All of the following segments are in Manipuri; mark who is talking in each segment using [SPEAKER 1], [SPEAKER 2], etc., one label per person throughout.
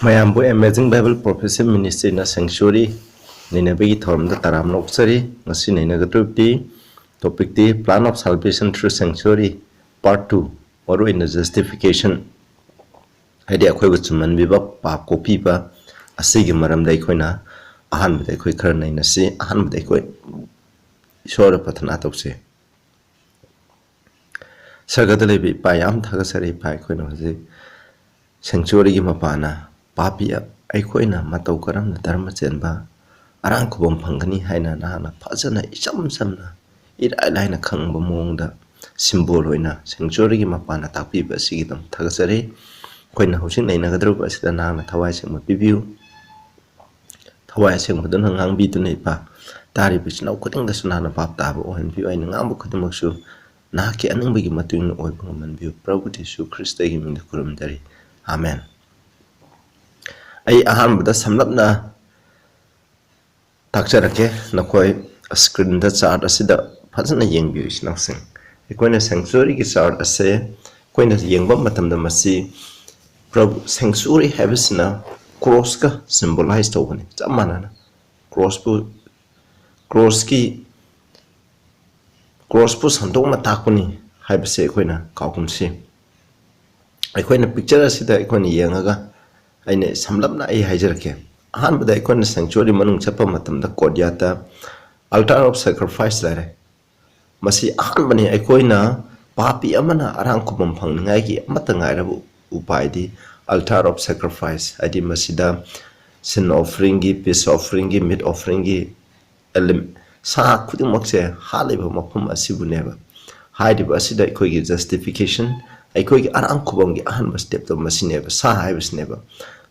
[SPEAKER 1] Mayambu Amazing Bible Prophecy Ministry na Sanctuary Ninabegi Thorm the Taram Noxary, Nasi Ninagatruti, topic the Plan of Salvation through Sanctuary, Part 2, or in the Justification. Idea chumhanbiba pa kopiba asigi maram daikoina ahan daikoi karna inasi ahan daikoi shora patana topse sagadale bi payam thagasari pai koina haji sanctuary gi mapana papia aikoina matau karam na dharma chenba Arankhubam phangani haina nahana phajana icham samna ira laina khangba mongda symbol hoina sanctuary gi mapana takpiba sigidam thagasari koina hosing naina gadru asida nang na thawai sing pibiu thawai sing modon ngang bi tu nei pa tari bi chnaw kuding da suna na pap ta bo hen bi ai ngang bu khudim su na ke aning bi matung oi bu man bi prabhu Jesu Christ gi min kurum dari amen ai aham da samlap na takcharake na khoi screen da chart asida phajana yeng bi isnaw sing koina sanctuary gi chart ase koina yengba matam da masi Prabhu sanctuary habisna cross ka symbolize to bane chamana cross pu sandok na takuni habise koina kaum si koina picture asida koina yengaga aine samlapna ai haijarke ahan bada koina sanctuary manung chapa matam da kodyata altar of sacrifice lare masi ahan bani koina papi amana Arankhubam phangningai gi amata ngairabu upai di altar of sacrifice adi masida sin offering gi peace offering gi meat offering gi sa khuding mokse haliba mapum asibuneba haidiba asida ikoi gi justification ikoi gi Arankhubam gi ahan step to masineba sa haibisneba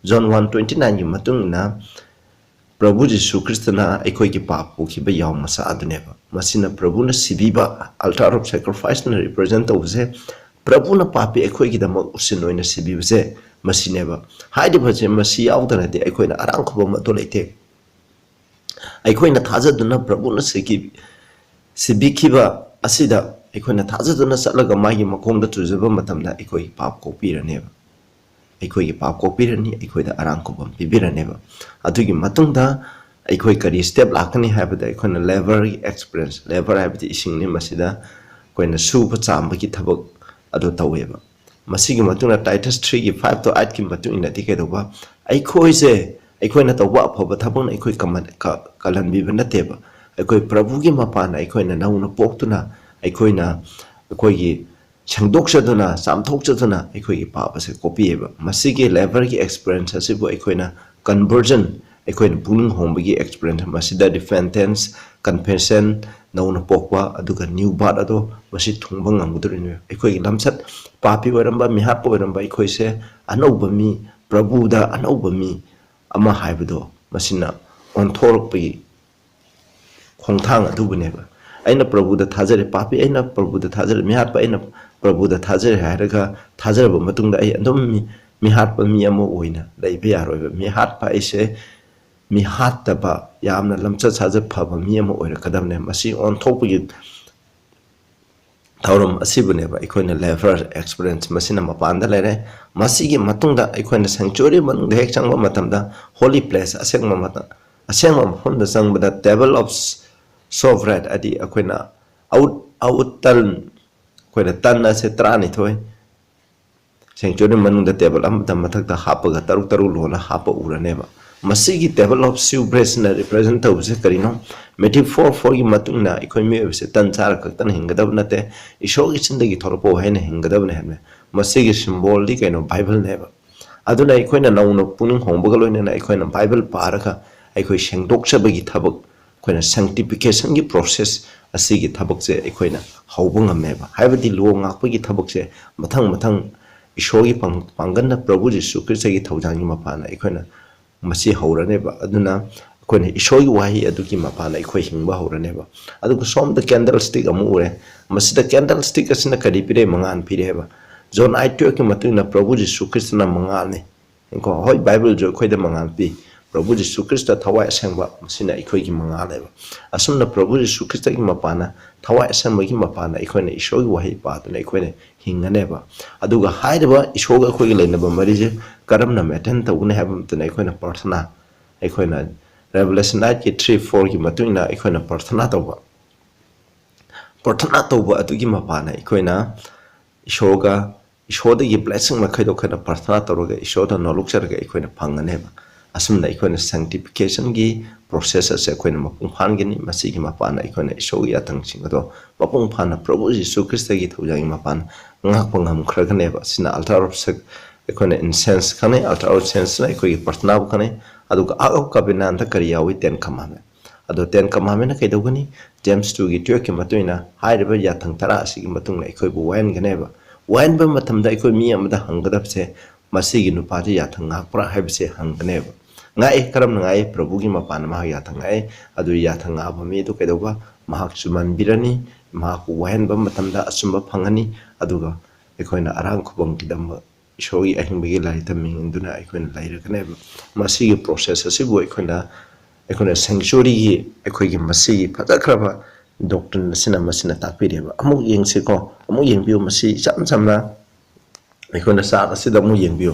[SPEAKER 1] John 1:29 gi matung na Prabhu Jesu Christ na ikoi gi pap ki ba yaw masa aduneba masina Prabhu na sibiba altar of sacrifice na represent ose Prabhu na papi ekoi gi dama usinoina sibibse masineba haidi bhaje masi yaudana de ekoi na Arankhubam to leite ekoi na thajaduna Prabhu na sibikiba asida ekoi na thajaduna satlaga magi makongda tujaba matamda ekoi pap kopiraneba ekoi gi pap kopirani ekoi da Arankhubam pibiraneba adugi matungda ekoi kari step lakani habada ekoi na lever experience lever habiti isingni masida ekoi na suba chamba ki thabak ado taweba masigi matuna Titus 3 gi 5 to 8 ki matuna ina dike doba aikoi se aikoi na tawba phoba thabon aikoi kalan bi banateba aikoi Prabhu gi mapana aikoi na nauna poktuna aikoi na aikoi gi changdok chaduna samthok chaduna aikoi gi papa se kopieba masigi level gi experience asibo aikoi na conversion aikoi na puning home gi experience masida repentance confession nauna pokwa aduga new birth ado masi thungba ngamudurine aikoi lamsat papi waramba mihapo waramba aikoi se anauba mi Prabhu da anauba mi ama haibdo masina onthorok pi khongthang adubuneba aina Prabhu da thajare papi aina Prabhu da thajare mihapa aina Prabhu da thajare hairaga thajaraba matungda ai andom mihatpa mi amo oina leibe yaroiba mihatpa aise mi hatta ba yamna lamcha chaja phaba mi ama oira kadamne masi on thopgi thauram asibune ba ikoina lever experience masina mapanda lere masigi matungda ikoina sanctuary man hek changba matamda holy place asengma mata asengma honda sangba table of sovereign adi ikoina outal koina tanna se trani thoi sanctuary manungda table am mathakta hapaga taru lola hapa uraneba masigi table of showbread na represent tawse karino metaphor for gi matungna economy se tan char kaktan hingadab nate ishogi chindagi thorpo haina hingadab ne hame masigi symbol di kaino bible neba aduna ecoina nauno puning hongbagaloina na ecoina bible paraka ekoi sengdok chabagi thabak koina sanctification gi process asigi thabak se ecoina haubung ameba haibadi lo ngakpagi thabak se mathang ishogi pangan na Prabhu Jesu Christ gi thawjangi mapana ecoina masi hauraneba aduna koine isoi wahi aduki mapana ikoi hingba hauraneba adugo som the candlestick amu ure masi the candlestick asina kadi pire mangan pireba John 8:2 ki matuna Prabhu Jesu Christ na mangal ne ko hoi Bible jo khoi da mangan pi Prabhu Jisu Christa Thawai Asangba Masina Ikogi Mangaleva. Asumna Prabhu Jisu Christa Mapana, Thawai Asangba Mapana, Ikone Ishogi Wahi Pat and Ikone Hinganeva. Aduga Haideva Ishoga Kogilanaba Marije, Karamna Metenta wouldn't have them to Ikone Partana. Ikone Revelation 93:4 Matuna Ikone Partanatova. Partanatova Atugi Mapana, Ikoina Ishoga. Ishoda ye blessing Makaido kind of Partanatoroga, Ishoda no luxarga Ikone Panganeva. Asumna Ikone sanctification gi processes Ikone Mapungpangini, Masiki Mapana, Ikone Ishoya Tangsingado, Mapungpana, Prabhu Jisu Christagi Tujang Mapan, Ngapungam Kraganeva, Sina altar of Ikone incense Kane, altar of sense, Ikoi Partanav Kane, Aduka Agok Kabinanta Karia with 10 commandment. Ado 10 commandment Kaidogani, James to get Turkey Matuina, High River Yatang Tarasi Matunga, Ikoi Wan Ganeva. When by Matamda Iko Miam the Hangadapse, Masigi Nupati Yatanga, Prahebse Hanganeva. Ngai Karam Ngai, Prabugi Mapanama Yatangai, Adu Yatanga, Medu Kedova, Mahak Suman Birani, Mahak Wan by Matamda Asumba Pangani, Aduga, Ecoina Arankhubamgi Thourang, Showy Ahimbi Lightaming and Duna Ecoin Later Caneva. Masigi process a Sibu Ecoina sanctuary, Ecoigi Masigi, Patakrava. Doctrine Cinema Sinata Pidia, Amu Ying Siko, Amu Ying View Masi, Samna, Equina Sata Sidamu Ying View.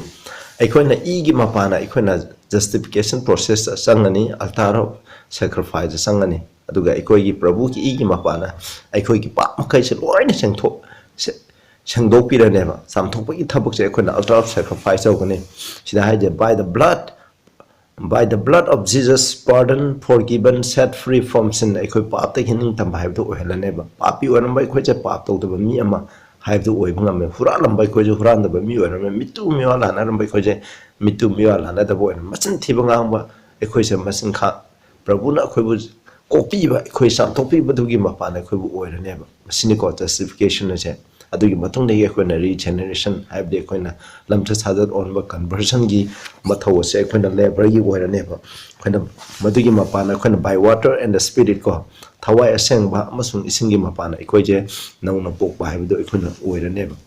[SPEAKER 1] Equina Igi Mapana, Equina justification process, Sangani, Altaro, sacrifice, Sangani, Aduga, Equi Prabuki Igi Mapana, Equi Pakai, or anything to Shangdo Pira never, some topic tabooks, Equina altar sacrifice, Ogani, she died by the blood. By the blood of Jesus, pardon, forgiven, set free from sin. I could pop the hinting to have to Helena. Papi or by quite a pop to the Miyama, have to wave him. Huran by Koji Huran the Bemu, and Mitu Miola, and by Koji, Mitu Miola, another boy, mustn't Tibanga, a question mustn't cut. Prabuna Quibus, Opiba, Quisam, Topi, but to give up on a quibu or never. Cynical justification is it. Adugi matungda Equina regeneration, have the Equina Lamtas Hazard on conversion gi Matawa say Equina labor you were a neighbor. When Madugi Mapana, Equina by water and the spirit go. Tawai Asangba, Masun Isingi Mapana, Equaje, Nona book by the Equina were a neighbor.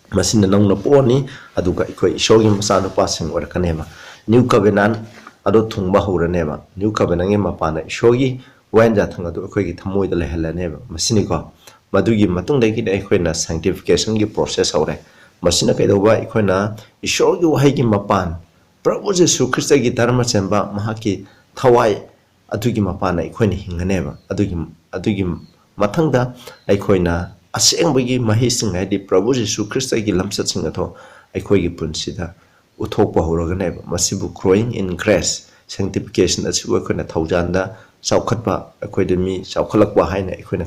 [SPEAKER 1] Masina Nona Pony, Aduga Equa, showing Masano passing or a caneva. New Covenant, Adotung Bahura neva. New Covenant Mapana, Shogi, when that Tangado Equi Tamoy the Lehela neva. Masinico. Madugi Matungdaki Equina sanctification process aure. Masina Kaidova Equina, Ishogi Wahigi Mapan. Prabhu Jisu Christa Gitarma Semba, Mahaki, Tawai, Adugi Mapana, Equini Hinganeva, Adugi Matanga, Equina, Asangbi Mahising Adi, Prabhu Jisu Christa Gilamsat Singato, Equigi Punsida, Utopa Horoganeva, Masibu growing in grace, sanctification as you work on a Taujanda. Saukatba, Academy, Saukalakwa Haina, Equina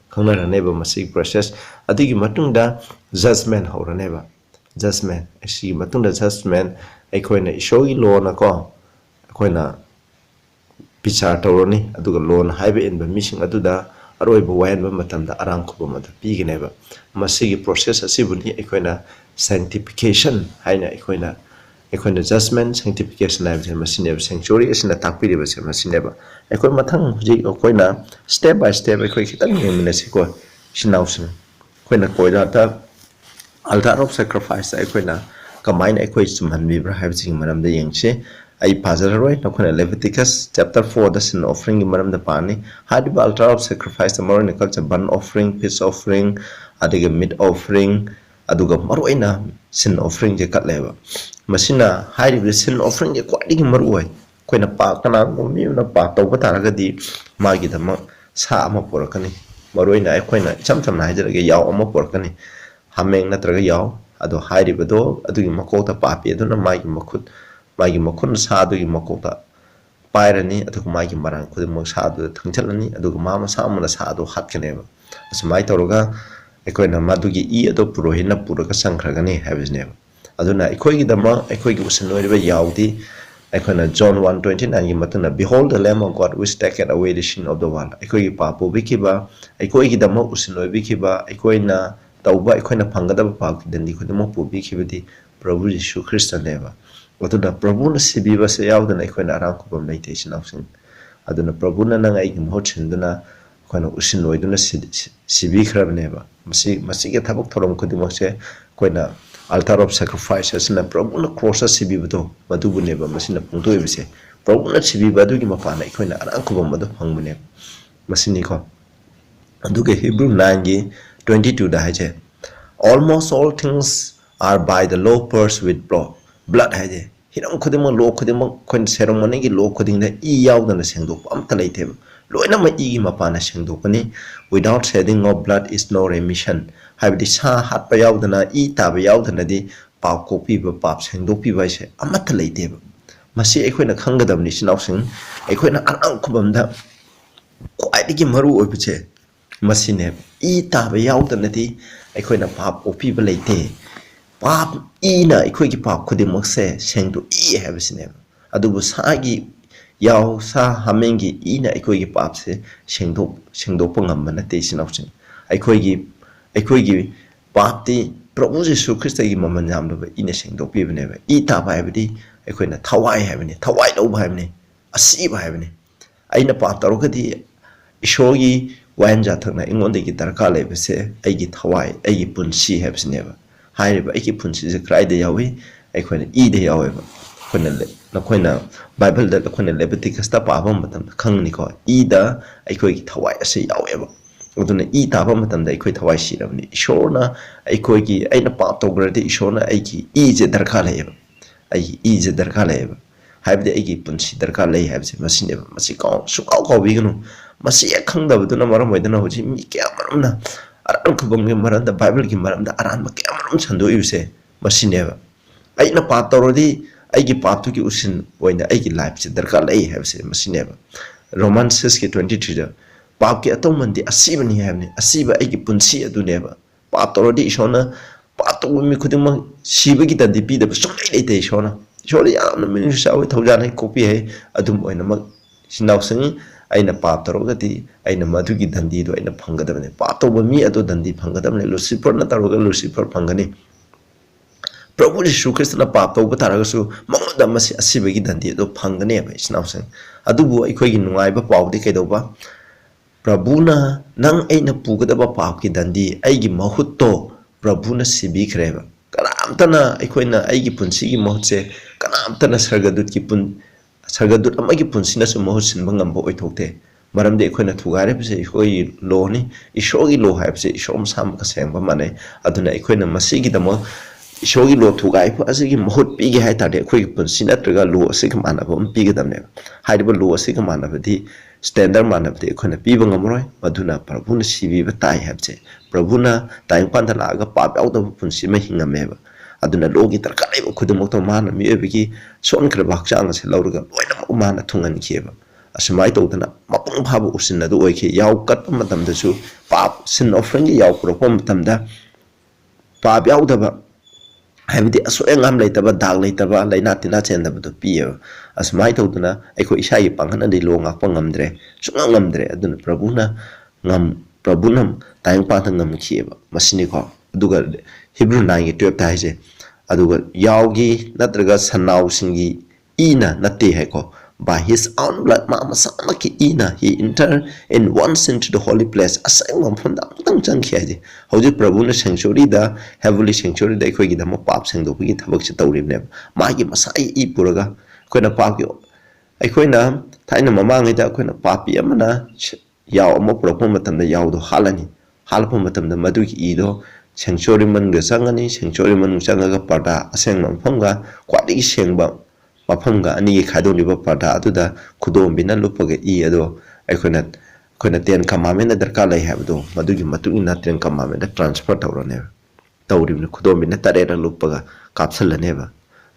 [SPEAKER 1] Kanara neighbor Masik process. I think Matunda, Judgment, Hora never. Judgment, I see Matunda Judgment, Equina Shogi Lona Ko, Equina Pichar Toroni, Aduga Lone Highway in the mission Aduda, Aroy Buwan Matam, the Arankhubamgi Thourang, Pig never. Masigi process, a Sibuni, Equina sanctification, Haina Equina. Equine adjustment, sanctification, machine sanctuary is in a tapiri was a machine never. Equine matang, Equina, step by step, a quick minesico, Shinausen. Quina coidata, altar of sacrifice, Equina, combine equates to chumhanbiba, having Madame the Yangche, I pass it right, no Leviticus, chapter 4, the sin offering in Madame the Pani, had the altar of sacrifice, the morning culture, burnt offering, peace offering, adig meat offering, aduga maruina sin offering je kat leba masina hairi sin offering je kwadi maruai koina pa kana mi na pa to bata ga di magi dama sa ama porakani maruina ai koina cham cham na jara ge yaw ama porakani hameng na traga yaw ado hairi bedo adugi makota pa pe do na magi makut sa adugi makota pairani aduga magi marang khudi mo sa adu thangchalani aduga mama sa amana sa adu hat kaneba asmai toroga Equina Madugi E. Purohina Puraka Sankragani have his name. Aduna Equigi Dama, Equigi was annoyed by Yaudi, Equina John 1:29 Matuna, behold the Lamb of God which taketh away the sin of the world. Equigi Papo Bikiba, Equigi Dama Usinoi Bikiba, Equina Tauba, Equina Pangada Pak, then the Kudamopo Bikibidi, Prabhu Jisu Christa never. Aduna Prabuna Sibiba say out and Equina Arankhubamgi meditation of sin. Aduna Prabuna Nangaikim Hotchenduna. Quina Usinoi do not Sibi crab never. Masi get tabok torom could do much, Quina altar of sacrifice asina Prabhu na cross sibibudo madubu neba masina pungto ibise Prabhu na sibiba adugi mapana ikoina Arankhubam ado phangmune masini ko aduge Hebrew 9:22 da haje almost all things are by the law purged with blood haje hiram khudima law khudima kon ceremony gi law khuding da I yaudana sengdok amta leiteba loina ma I gi mapana sengdokani without shedding of blood is no remission habdi sa hat pa yaudana I ta ba yaudana di pap kopi ba pap sengdok pi ba se amata leiteba masi aikoina khangadamni sinausing aikoina Arankhubam da kwaidigi maru oibiche masine I ta ba yaudana di aikoina pap kopi ba leite pap I na aikoigi pap khudimak se sengdo I habisine adubu sagi yaw sa hamengi I na aikoigi pap se sengdok pangam na te sinausing aikoigi pap ti Prabhu Jesu Christ gi maman yam do I na sengdok pi bane I ta ba habdi aikoina thawai habne thawai lo ba habne asi ba habne aina pap taro gadi ishogi wan ja thakna ingonde gi darka lebese aigi thawai aigi punsi habsine ba hairiba aigi punsi je krai de yawi aikoina I de yawe ba koina Bible da koina Leviticus ta pa ba matam khangni ko I da aikoigi thawai ase yawe ba uduna I ta ba matam da aikoi thawai sirabni ishorna aikoigi aina pa to grade ishorna aigi I je darka leba aigi I je darka leba haibde aigi punsi darka lei habse masine ba masi ka su ka bignu masi khangda buduna maram hoidana hoji mi kya maramna Arankhubam gi maram da Bible gi maram da aran ma kya maram sando ibse masine ba aina pa torodi aigi pap tu ki usin oina aigi life se darka lei habse masine ba Romans 6:23 da pap ki atoman di asibani habne asiba aigi punsi adune ba pap torodi ishona pap to mi khudima sibagi da dipi da sungai leite ishona shori yamna min shawi thawjana copy hai adum oina ma sinausang aina pap tarogati aina madugi dandi do aina phangadabne pap to mi ado dandi phangadabne Lucifer na taroga Lucifer phangani Prabhu Jesu Christ na pap to batarasu mangda masi asibagi dandi do phangane ba sinausang adubu aikoi gi nungai ba pawdi kaidoba Prabhu na nang aina pugadaba pap ki dandi aigi mahutto Prabhu na sibi khreba kanamtana aikoina aigi punsi gi mahutse kanamtana sargadut ki sargadut amagi punsi na su mahut sinba ngamba oithokte maramde aikoina thugare bse ikoi lo ni ishogi lo haibse ishom sam ka sengba mane aduna aikoina masigi damo ishogi lo thugai pu asigi mahut pi gi haitade akhoi punsi na traga lo asig mana bom pi gi damne haiba lo asig mana badi standard mana badi aikoina pi ba ngamroi maduna Prabhu na sibi ba tai habse Prabhu na tai panta laga pap yaudaba punsi ma hingame ba aduna logi tarka leba khudumok to mana mi ebigi son khra bakchang se lawruga loina mana thungan kheba asmai to dana mapung phaba usin adu oike yaw kat matam da su pap sin offering yaw propom matam da pap yaudaba habidi aso engam leitaba dag leitaba laina tina chenda bu piye asmai to dana aiko isai panghan adi lo ngak pangamdre sungam ngamdre aduna Prabhu na ngam Prabhu nam tayang pata ngam kheba masini ko aduga Hebrew 9:12 ta haise aduga yawgi natraga sanau singi ina nate hai ko by his own blood ma masama ki ina he entered in once into the holy place asang phunda tang chang khiaje hoji Prabhu na sanctuary da heavenly sanctuary da khoi gi da mo pap seng do gi thabak chi tawri ne ma gi masai I puraga koina pap gi aikoina thaina mama ngai da koina papi amana yaw amo purokpa matamda yaw do halani halpa matamda madu ki ido sanctuary man ga sangani sanctuary man sangaga parda aseng mamphanga kwadi sengba mafamga ani gi khado ni ba parda aduda khudom bina lupaga I ado aikoina ten commandment darka lai habdo madu gi matu ina ten commandment transfer tawrane tawri ni khudom bina tarera lupaga kapsalane ba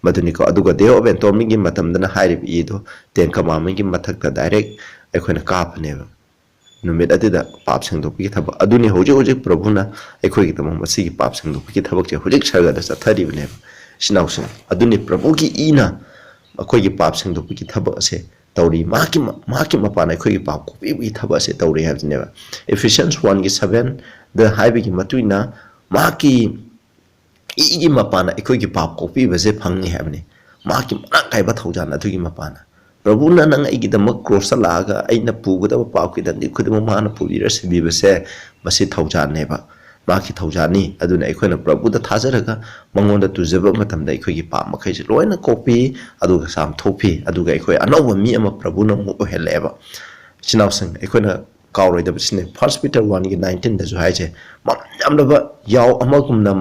[SPEAKER 1] maduni ko aduga deo ben tomi gi matamda na hairib ido ten commandment gi mathakta direct aikoina kapne ba numit adida pap sang dopi thaba aduni hoje Prabhu na akhoi gi tamam masi gi pap sang dopi thabak che hoje sarga da sathari bne sinausa aduni Prabhu gi ina akhoi gi pap sang dopi thaba ase tawri ma ki mapa na akhoi gi pap ko bi thaba ase tawri ha ne Ephesians 1:7 the haibi gi matuina ma ki gi mapa na akhoi gi pap ko bi base phangni ha ne ma ki ma kai ba thaujan adu gi mapa na Prabhu na nang aigi damak cross laga aina puga da pa ki dan khudum mana pubira sibi base masi thaujan ne ba माकी थौजानी अदुना अखोना प्रभुदा थाजरगा मंगोंदा तुजबा मतमदा अखोगी पाप मखैसे लोइना कॉपी अदुगा साम थोपी अदुगा अखोय अनौबा मी अमा प्रभुना मु ओहेलेबा चिनावसंग अखोना कावरोइदबसिने फर्स्ट पीटर 1 की 19 दजु हाइजे ममजामदबा याव अमगुमना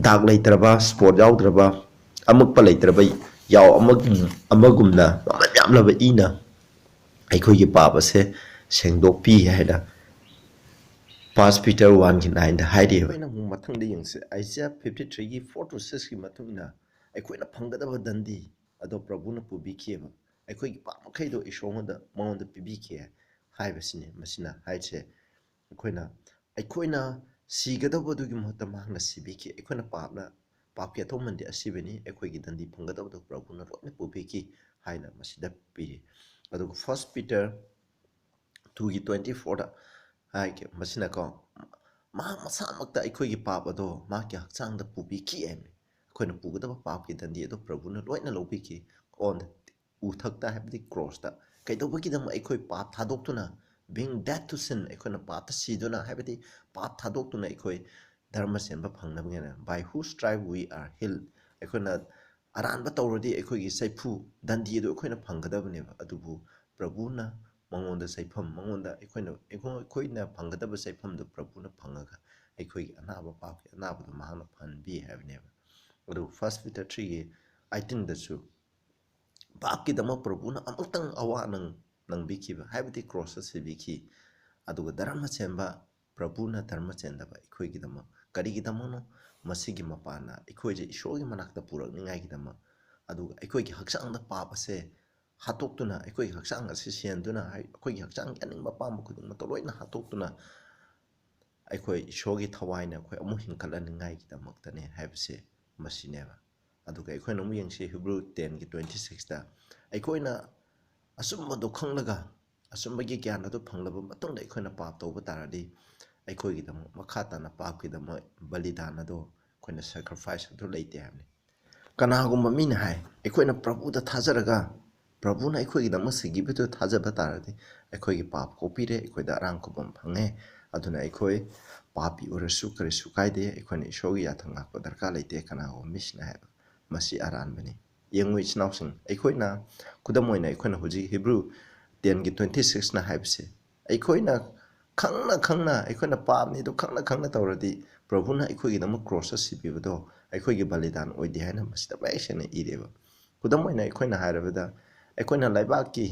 [SPEAKER 1] दाग लेत्रबा स्पॉट यावद्रबा अमकपा लेत्रबा याव अमगुमना ममजामलबा इना अखोगी पाप असे सेंगदोपी हैना First Peter 1 की 9 हाइदे होइना मु मथंग यंगसे आइसा 53 की 4 to 6 की मथुंगना अखोइना फंगदबा दंदी अदो प्रभुना पुबिखेबा अखोइगी पाप मखैदो इशोंगदा मंगोंदा पिबिखे हाइबसिने मसिना हाइसे अखोइना सिगदबदुगी महत्ता मांगना सिबिखे अखोइना पाप के अथोमंदे असिबनी अखोइगी दंदी फंगदबदो प्रभुना लोइना पुबिखि हाइना मसिदा पिरि अदो First Peter 2 की 24 दा हाइके मसिना को मा मसामक्ता अखोइगी पाप अदो मा के हक्चांगदा पुबिखि एमने अखोइना पुगदबा पाप की दंदी अदो प्रभुना लोइना लौबिखि ऑन उथक्ता हैबदि क्रॉसता कैदोबगिदम अखोइ पाप थादोक्तुना being dead to sin अखोइना पाप सिदुना हैबदि पाप थादोक्तुना अखोइ धर्म सेंबा फंगनबगेना by whose stripe we are healed अखोइना अरानबा तौरदि अखोइगी Saifu दंदी अदो अखोइना फंगदबनेबा अदुबु प्रभुना मंगोंदा सैफम मंगोंदा अखोइना फंगदबा सैफमदो प्रभुना फंगगा अखोइगी अनाबा पाप के अनाबदो महाना फनबी हैबनेबा अदु First Peter 3 की 18 दसु पाप की दम प्रभुना अमक्तंग अवा नंबिखिबा हैबदि क्रॉस सिबिखि अदुगा धर्म सेंबा प्रभुना धर्म सेंदबा अखोइगी दम करिगी दमनो मसिगी मपाना अखोइजे ईश्वरगी मनाक्ता पुरकनिंगाइगी दम अदुगा अखोइगी हक्सांगदा पाप असे हातोक्तुना अखोइगी हक्सांग असे सेंदुना अखोइगी हक्सांग यानिंगबा पाप खुदुंग तोलोइना हातोक्तुना अखोइ ईश्वरगी थवाइना अखोइ अमु हिंखलनिंगाइगी दमक्तने हैबसे मसिनेबा अदुगा अखोइना अमु यंगसे Hebrew 10 की 26 दा अखोइना असुम्बदो खंगलगा असुम्बगी ज्ञान अदो फंगलबा मतुंगदा अखोइना पाप तौबा तारदि अखोइगी दम मखाताना पाप की दम बलिदान अदो अखोइना सैक्रिफाइस अदो लेते हैबने कनागुम्बा मीना हाय अखोइना प्रभुदा थाजरगा प्रभुना अखोइगी दम सिगिबिदो थाजबा तारदि अखोइगी पाप कोपिरे अखोइदा अरांखुबम फंगे अदुना अखोइ पापी ओरसु करिसु कायदे अखोइना ईश्वरगी याथंगाको दरकार लेते कनागुम्बा मिसना है मसी आरानबनी यंगुइ चिनावसिंग अखोइना खुदमोइना अखोइना हुजी Hebrew 10 की 26 ना हाइबसे अखोइना खंगना अखोइना पापनी दो खंगना तौरदि प्रभुना अखोइगी दम क्रॉस सिबिबदो अखोइगी बलिदान ओइदि हाइना मसिदा बाइसेना इरेबा खुदमोइना अखोइना हाइरबदा अखोइना लाइबाकी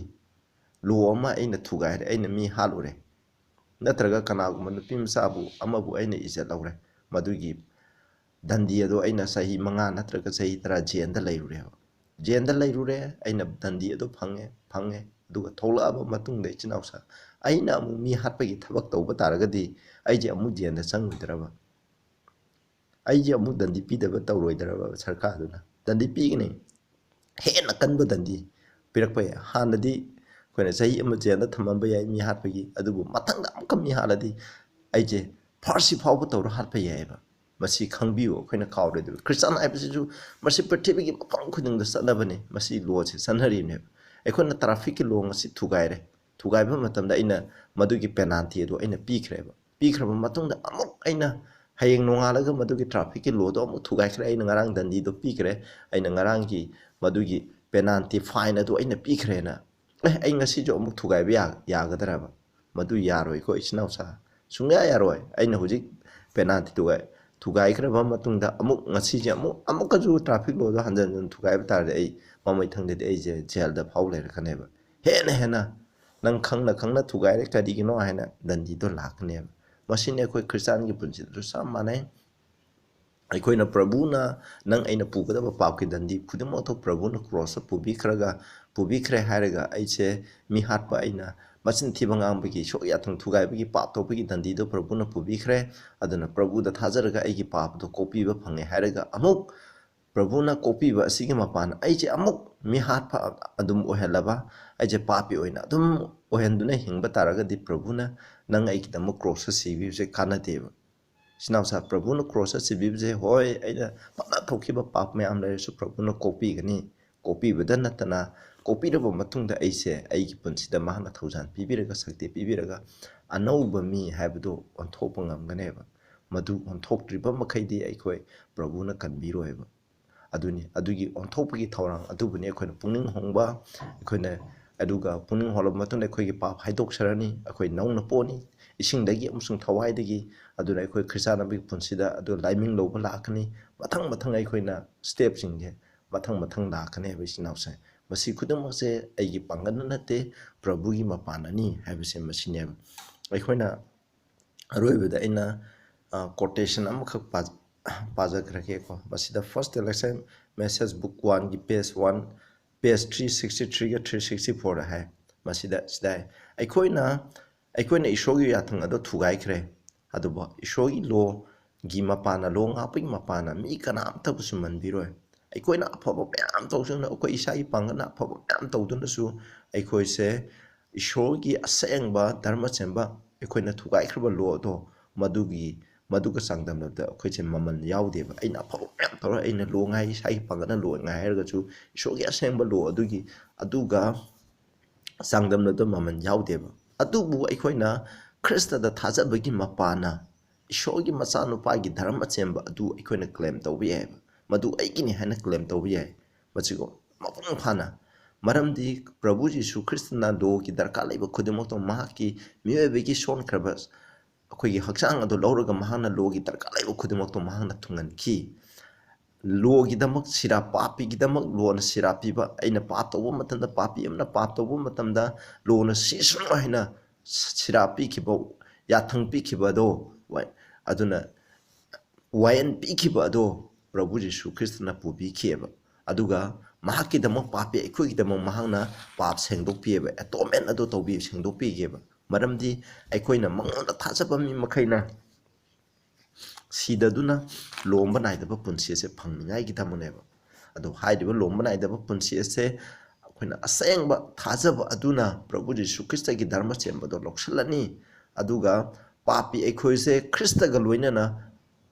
[SPEAKER 1] लो अमा अइना थुगाइरे अइना मी हालुरे नत्रगा कनागुम्बा नुपी मसाबु अमबु अइना इज्जत लौरे मदुगी दंदी अदो अइना सही मंगा नत्रगा सही तरा जेंदा लैरुरे जेंदा लैरुरे अइना दंदी अदो फंगे दुगा थौलाबा मतुंगदे चिनावसा अइना अमु मी हाटपगी थबक तौबा तारगदि अइजे अमु जेंदा संगुदरबा अइजे अमु दंदी पीदबा तौरोइदरबा सरकारदुना दंदी पीगने हेना कनबा दंदी पिरकपय हानदि अखोइना सही अमा जेंदा थमंबा याय मी हाटपगी अदुबु मथंगदा अमुक मी हालदि अइजे फारसी फावबा तौरो हाटपा यायबा मसी खंबियो अखोइना कावरेदु क्रिश्चियन आइबसिजु मसी पृथ्वीगी मफम खुदिंगदा चलबने मसी लोसे सनहरिने अखोइना ट्रैफिक की लो ngasi थुगाइबा मतमदा अइना मदुगी पेनाल्टी अदो अइना पीखरबा मतुंगदा अमुक अइना हयेंग नोंगालगा मदुगी ट्रैफिक की लो दो अमुक थुगाइखरे अइना ngarang दंदी दो पीखरे अइना ngarang की मदुगी पेनाल्टी फाइन अदो अइना पीखरेना अइ ngasi जो अमुक थुगाइबा यागदरबा मदु यारोय को इचनाउसा सुंगा यारोय अइना हुजिक पेनाल्टी थुगाइखरबा मतुंगदा अमुक ngasi जे अमुक जु ट्रैफिक लो दो हंजन थुगाइबा तारदे अइ ममै थंगदे अइ जे जेलदा फाउ लेरखनेबा हेना नंग खंगना थुगाइरे करिगिनो हाइना दंदी दो लाखनेबा मसिने अखोइ क्रिश्चियन की पुंसि दु साम माने अखोइना प्रभुना नंग अइना पुगदबा पाप की दंदी खुदमो तो प्रभुना क्रॉस पुबिखरे हायरगा अइसे मी हाटपा अइना मसिन थिबंगांबगी सोयाथंग थुगाइबगी पाप तोपगी दंदी दो प्रभुना पुबिखरे अदुना प्रभुदा थाजरगा अइगी पाप दो कोपीबा फंगे हायरगा अमुक प्रभुना कोपीबा असिगी मपान अइजे अमुक मी हाटपा अदुम ओहेलबा अइजे पापी ओइना अदुम ओहेंदुना हिंगबा तारगदि प्रभुना नंग अइगी दम क्रॉस सिबिबसे कानदेबा सिनावसा प्रभुना क्रॉस सिबिबसे होय अइना पना थोखिबा पाप मयाम लेरसु प्रभुना कोपीगनी कोपीबदा नतना कोपीरबा मतुंगदा अइसे अइगी पुंसिदा माहना थौजान पिबिरगा शक्ति पिबिरगा अनौबा मी हायबदो ओंथोपा ngamगनेबा madu onthoktriba makhaydi aikoi prabhuna kanbiroiba aduni adugi onthokpagi thorang adubuni akoina pungning hongba akoina aduga pungning holab matun akoigi pap haidok sarani akoi nauna poni isingdagi amsung thawaidagi aduna akoi khristianabi punsida adu laiming loba lakani mathang aikoina step singje mathang lakani habisi nause masi khudamase aigi pangana nate prabhugi mapanani habisi masine aikoina aroibada ina quotation amakak pajakrake ko masida first election message book 1 gi page 1 page 363 ga 364 da hai masida sidai aikoina ishogi yathang ado thugai khre aduba ishogi lo gi mapana lo ngapi mapana mi kana amta busuman biroi aikoina afaba myam tawsuna akoi isai pangana afaba myam tawduna su aikoi se ishogi asengba dharma chemba aikoina thugai khriba lo do maduga sangdamnabda akoiche maman yaudeba aina afaba myam tawra aina lo ngai isai pangana lo ngai harga chu ishogi asengba lo aduga sangdamnabda maman yaudeba adubu aikoina Krista da thajabagi mapana ishogi masanu pagi dharma chemba adu aikoina claim tawbi hai madu aigini haina claim tawbi hai machigo mapung phana maramdi prabhu jisu kristna do ki darka laiba khudimok to mahaki miyoebegi son krabas akoigi haksang ado lawraga mahana lo gi darka laiba khudimok to mahana thungan ki lo gi damak sira papi gi damak lo na sira piba aina pap tawba matanda papi amna pap tawba matamda lo na sisu haina sira pi kibo yathang pi kiba do aduna wayan pi kiba do prabhu jisu kristna pubi kieba aduga mahaki damak papi aikoi damak mahangna pap sengdok pieba atonement ado tawbi sengdok pi geba maramdi aikoina mangonda thajaba mi makhaina sidaduna lomba naidaba punsi ase phangningai gi tamuneba ado haidiba lomba naidaba punsi ase akoina asengba thajaba aduna prabhu jisu krista gi dharma chemba do loksalani aduga papi aikoise krista ga loinana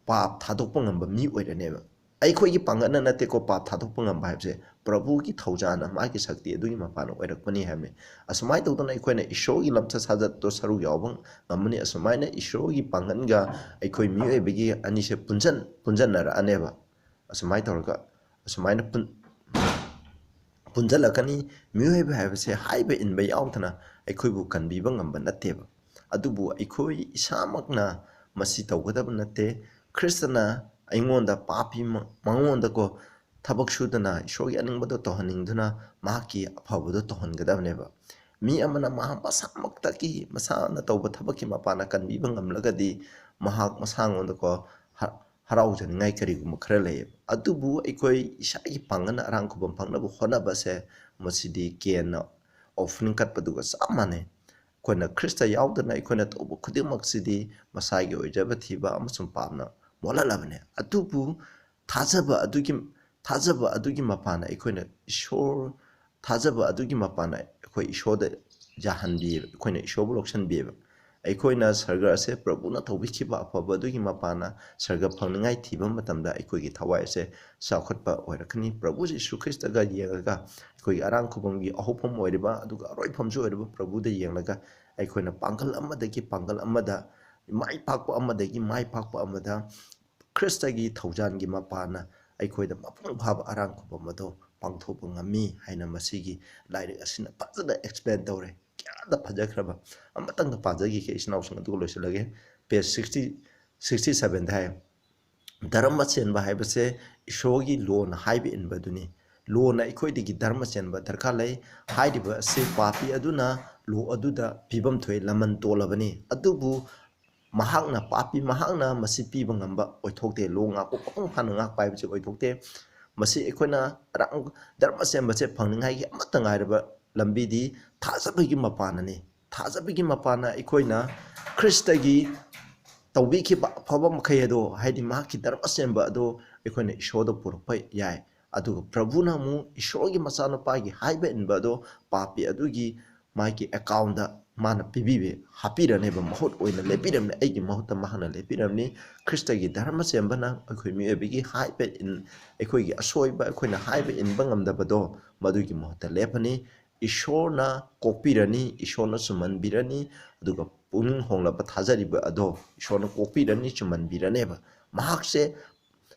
[SPEAKER 1] pap thadokpa ngamba mi oiraneba aikoigi pangana nate ko pap thadokpa ngamba habse prabhu gi thaujana magi sakti adugi mapana oirakpani hamne asmai tawdana aikoina ishogi lamcha sajat to saru yawbang ngamani asmaina ishogi panganga aikoi mi oibegi anise punjanara aneba asmai tawrga asmaina punjalakani mi oiba habse haiba inba yawtana aikoibu kanbiba ngamba nateba adubu aikoi isamakna masi tawgadaba nate kristana aingonda papi mangonda ko tabak sudana ishogi aningbado tohaningduna mahaki afabado tohangadabneba mi amana maha masamakta masana tawba tabaki mapana kanbiba ngamlagadi mahak masangonda ko haraujani kariguma khara lay adubu aikoi isagi pangana arangkubam pangnabu honabase masidi kena offering katpaduga samane koina krista yaudana aikoina tawba khudimaksidi masagi oijaba thiba amasum pamna molalabane adubu thajaba adugi mapana aikoina ishor thajaba adugi mapana akoi ishoda jahanbi aikoina ishobu lokshan biba aikoina sarga ase prabhuna thawbikiba afaba adugi mapana sarga phangningai thiba matamda aikoigi thawai ase sakhotpa oirakani prabhu jisu krista ga yengaga akoi arangkhubamgi ahopam oiriba aduga aroiphamju oiriba prabhuda yenglaga aikoina pangal amada mai pakpa amadagi mai pakpa amada krista gi thaujangi mapana aikoida mapung phaba arangkhubam ado pangthopa ngami haina masigi lairi asina fazana explain tawre kyada phajakraba amatang pajagi ke isnaw sanga du loisalage page 67 hai dharma chenba haibase ishogi law na haibe inbaduni law na ikoidigi dharma chenba darka lai haidiba se papi aduna law aduda pibam thoi laman tolabani adubu mahakna papi mahakna masi piba ngamba oithokte law nga ko pang phana nga paibse oithokte masi ikoina rang dharma chenba che phangningai gi amata ngairaba lambi di thajabagi mapana ikoina kristagi tawbi ki phaba makhai ado haidi ma ki dharma semba ado ikoina ishoda purpa yai adu prabhuna mu ishogi masana pagi haiba inba do papi adugi maki account da mana pibibe hapirane ba mahut oina lepiramne aigi mahuta mahana lepiramni kristagi dharma semba na akoi mi ebigi haiba in ekoigi asoiba ekoina haiba in bangam da bado madugi mahuta lepani ishorna kopirani ishorna suman birani aduga puning honglaba thajariba ado ishorna kokpirani chumhanbiraneba mahakse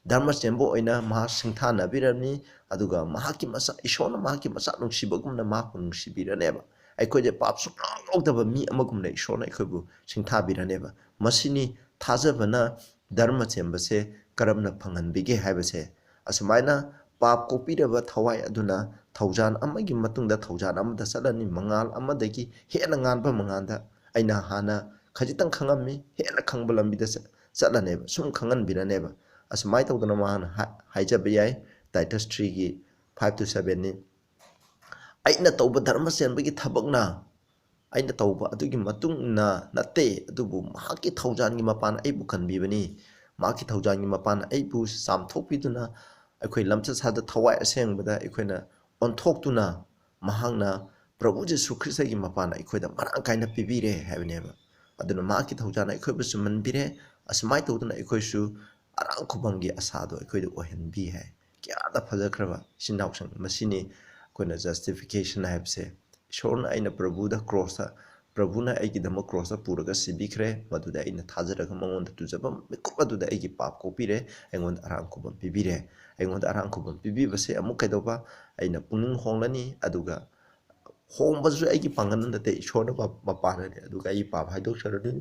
[SPEAKER 1] dharma chembo oina mahak singthana birani aduga mahaki masa ishorna mahaki masa nungsibagumna mahak nungsibiraneba ꯑꯩꯈꯣꯏꯁꯦ ꯄꯥꯞ ꯁꯨꯡꯌꯥꯎ ꯌꯥꯎꯗꯕ ꯃꯤ ꯑꯃꯒꯨꯝꯅ ꯏꯁꯣꯔꯅ ꯑꯩꯈꯣꯏꯕꯨ ꯁꯤꯡꯊꯥꯕꯤꯔꯅꯦꯕ ꯃꯁꯤꯅꯤ ꯊꯥꯖꯕꯅ ꯙꯔꯃ ꯆꯦꯟꯕꯁꯦ ꯀꯔꯝꯅ ꯐꯪꯍꯟꯕꯤꯒꯦ ꯍꯥꯏꯕꯁꯦ ꯑꯁꯨꯃꯥꯏꯅ ꯄꯥꯞ ꯀꯣꯛꯄꯤꯔꯕ ꯊꯋꯥꯏ ꯑꯗꯨꯅ ꯊꯧꯖꯥꯟ ꯑꯃꯒꯤ ꯃꯇꯨꯡꯗ ꯊꯧꯖꯥꯟ ꯑꯃꯗ ꯆꯠꯂꯅꯤ ꯃꯉꯥꯜ ꯑꯃꯗꯒꯤ ꯍꯦꯟꯅ ꯉꯥꯟꯕ ꯃꯉꯥꯜꯗ ꯑꯩꯅ ꯍꯥꯟꯅ ꯈꯖꯤꯛꯇꯪ ꯈꯪꯉꯝꯃꯤ ꯍꯦꯟꯅ ꯈꯪꯕ ꯂꯝꯕꯤꯗ ꯆꯠꯂꯅꯦꯕ ꯁꯨꯝ ꯈꯪꯍꯟꯕꯤꯔꯅꯦꯕ ꯑꯁꯨꯃꯥꯏꯅ ꯇꯧꯗꯅ ꯃꯥꯅ ꯍꯥꯏꯖꯕ ꯌꯥꯏ ꯇꯥꯏꯇꯁ 3ꯒꯤ 5-7ꯅꯤ ꯑꯩꯅ ꯇꯧꯕ ꯙꯔꯃ ꯆꯦꯟꯕꯒꯤ ꯊꯕꯛꯅ ꯑꯩꯅ ꯇꯧꯕ ꯑꯗꯨꯒꯤ ꯃꯇꯨꯡꯅ ꯅꯠꯇꯦ ꯑꯗꯨꯕꯨ ꯃꯍꯥꯛꯀꯤ ꯊꯧꯖꯥꯟꯒꯤ ꯃꯄꯥꯟ ꯑꯩꯕꯨ ꯀꯟꯕꯤꯕꯅꯤ ꯃꯍꯥꯛꯀꯤ ꯊꯧꯖꯥꯟꯒꯤ ꯃꯄꯥꯟ ꯑꯩꯕꯨ ꯆꯥꯝꯊꯣꯛꯄꯤꯗꯨꯅ ꯑꯩꯈꯣꯏ ꯂꯝꯆꯠ ꯁꯥꯖꯠ ꯊꯋꯥꯏ ꯑꯁꯦꯡꯕꯗ ꯑꯩꯈꯣꯏꯅ ꯑꯣꯟꯊꯣꯛꯇꯨꯅ ꯃꯍꯥꯛꯅ ꯄ꯭ꯔꯚꯨ ꯖꯤꯁꯨ ꯈ꯭ꯔꯤꯁꯇꯒꯤ ꯃꯄꯥꯟ ꯑꯩꯈꯣꯏꯗ ꯃꯔꯥꯡ ꯀꯥꯏꯅ ꯄꯤꯕꯤꯔꯦ ꯍꯥꯏꯕꯅꯦꯕ ꯑꯗꯨꯅ ꯃꯍꯥꯛꯀꯤ ꯊꯧꯖꯥꯟꯅ ꯑꯩꯈꯣꯏꯕꯨ ꯆꯨꯝꯍꯟꯕꯤꯔꯦ ꯑꯁꯨꯃꯥꯏꯅ ꯇꯧꯗꯨꯅ ꯑꯩꯈꯣꯏꯁꯨ ꯑꯔꯥꯡꯈꯨꯕꯝꯒꯤ ꯑꯁꯥꯗꯣ ꯑꯩꯈꯣꯏꯗ ꯑꯣꯏꯍꯟꯕꯤ ꯍꯥꯏ ꯀꯌꯥꯗ ꯐꯖꯈ꯭ꯔꯕ ꯏꯆꯤꯟ ꯏꯅꯥꯎꯁꯤꯡ ꯃꯁꯤꯅꯤ ꯑꯩꯈꯣꯏꯅ ꯖꯁꯇꯤꯐꯤꯀꯦꯁꯟ ꯍꯥꯏꯕꯁꯦ ꯏꯁꯣꯔꯅ ꯑꯩꯅ ꯄ꯭ꯔꯚꯨꯗ ꯀ꯭ꯔꯣꯁꯇ ꯄ꯭ꯔꯚꯨꯅ ꯑꯩꯒꯤꯗꯃꯛ ꯀ꯭ꯔꯣꯁꯇ ꯄꯨꯔꯒ ꯁꯤꯕꯤꯈ꯭ꯔꯦ ꯃꯗꯨꯗ ꯑꯩꯅ ꯊꯥꯖꯔꯒ ꯃꯉꯣꯟꯗ ꯇꯨꯖꯕ ꯃꯤꯀꯨꯞ ꯑꯗꯨꯗ ꯑꯩꯒꯤ ꯄꯥꯞ ꯀꯣꯛꯄꯤꯔꯦ ꯑꯩꯉꯣꯟꯗ ꯑꯔꯥꯡꯈꯨꯕꯝ ꯄꯤꯕꯤꯔꯦ ꯑꯩꯉꯣꯟꯗ ꯑꯔꯥꯡꯈꯨꯕꯝ ꯄꯤꯕꯤꯕꯁꯦ ꯑꯃꯨꯛ ꯀꯩꯗꯧꯕ ꯑꯩꯅ ꯄꯨꯛꯅꯤꯡ ꯍꯣꯡꯂꯅꯤ ꯑꯗꯨꯒ ꯍꯣꯡꯕꯁꯨ ꯑꯩꯒꯤ ꯄꯥꯡꯒꯜ ꯅꯠꯇꯦ ꯏꯁꯣꯔꯅ ꯃꯄꯥꯟꯅꯅꯤ ꯑꯗꯨꯒ ꯑꯩꯒꯤ ꯄꯥꯞ ꯍꯥꯏꯗꯣꯛꯆꯔꯅꯤ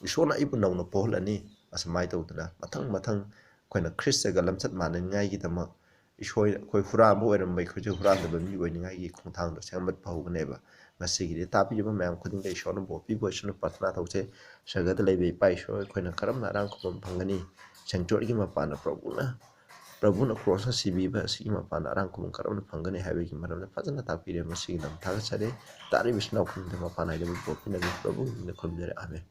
[SPEAKER 1] ꯏꯁꯣꯔꯅ ꯑꯩꯕꯨ ꯅꯧꯅ ꯄꯣꯛꯍꯜꯂꯅꯤ ꯑꯁꯨꯃꯥꯏꯅ ꯇꯧꯗꯅ ꯃꯊꯪ ꯃꯊꯪ ꯑꯩꯈꯣꯏꯅ ꯈ꯭ꯔꯤꯁꯇꯒ ꯂꯝꯆꯠ ꯃꯥꯟꯅꯅꯤꯡꯉꯥꯏꯒꯤꯗꯃꯛ ꯏꯁꯣꯔ ꯑꯩꯈꯣꯏ ꯍꯨꯔꯥꯟꯕ ꯑꯣꯏꯔꯝꯕ ꯑꯩꯈꯣꯏꯁꯨ ꯍꯨꯔꯥꯟꯗꯕ ꯃꯤ ꯑꯣꯏꯅꯤꯡꯉꯥꯏꯒꯤ ꯈꯣꯡꯊꯥꯡꯗꯣ ꯁꯦꯝꯒꯠꯄ ꯍꯧꯒꯅꯦꯕ ꯉꯁꯤꯒꯤꯗꯤ ꯇꯥꯕꯤꯔꯤꯕ ꯃꯌꯥꯝ ꯈꯨꯗꯤꯡꯗ ꯏꯁꯣꯔꯅ ꯕꯣꯔ ꯄꯤꯕ ꯑꯣꯏꯁꯅꯨ ꯄ꯭ꯔꯊꯅꯥ ꯇꯧꯖꯩ ꯁꯔꯒꯗ ꯂꯩꯕ ꯏꯄꯥ ꯏꯁꯣꯔ ꯑꯩꯈꯣꯏꯅ ꯀꯔꯝꯅ ꯑꯔꯥꯡꯈꯨꯕꯝ ꯐꯪꯒꯅꯤ ꯁꯦꯡꯆꯨꯔꯤꯒꯤ ꯃꯄꯥꯟꯗ ꯄ꯭ꯔꯚꯨꯅ ꯀ꯭ꯔꯣꯁꯅ ꯁꯤꯕꯤꯕ ꯑꯁꯤꯒꯤ ꯃꯄꯥꯟꯗ ꯑꯔꯥꯡꯈꯨꯕꯝ ꯀꯔꯝꯅ ꯐꯪꯒꯅꯤ ꯍꯥꯏꯕꯒꯤ ꯃꯔꯝꯗ ꯐꯖꯅ ꯇꯥꯛꯄꯤꯔꯦ ꯃꯁꯤꯒꯤꯗꯃꯛ ꯊꯥꯒꯠꯆꯔꯤ ꯇꯥꯔꯤꯕ ꯏꯆꯤꯟ ꯏꯅꯥꯎ ꯈꯨꯗꯤꯡꯃꯛꯇ ꯃꯄꯥꯟ ꯅꯥꯏꯗꯕ ꯕꯣꯔ ꯄꯤꯅꯕꯤ ꯄ꯭ꯔꯚꯨꯅ ꯈꯨꯔꯨꯝꯖꯔꯤ ꯑꯥꯃꯦꯟ